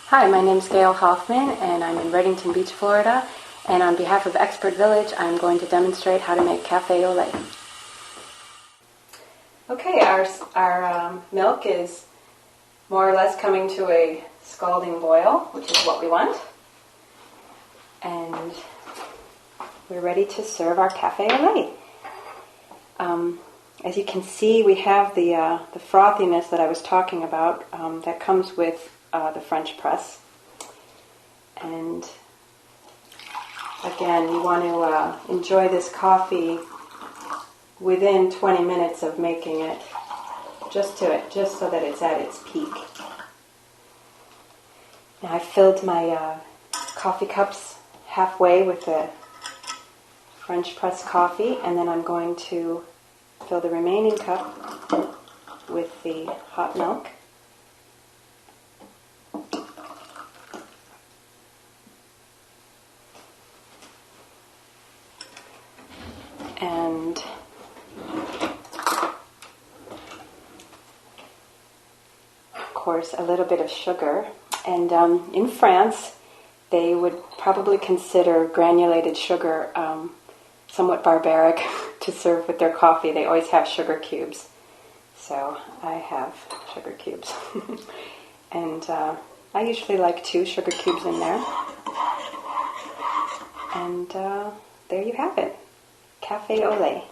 Hi, my name is Gail Hoffman, and I'm in Reddington Beach, Florida. And on behalf of Expert Village, I'm going to demonstrate how to make Café Au Lait. Okay, our milk is more or less coming to a scalding boil, which is what we want. And we're ready to serve our Café Au Lait. As you can see, we have the frothiness that I was talking about that comes with the French press. And again, you want to enjoy this coffee within 20 minutes of making it, just so that it's at its peak. Now I've filled my coffee cups halfway with the French press coffee, and then I'm going to fill the remaining cup with the hot milk. And of course a little bit of sugar. And in France, they would probably consider granulated sugar somewhat barbaric to serve with their coffee. They always have sugar cubes. So I have sugar cubes. And I usually like 2 sugar cubes in there. And there you have it. Café Au Lait.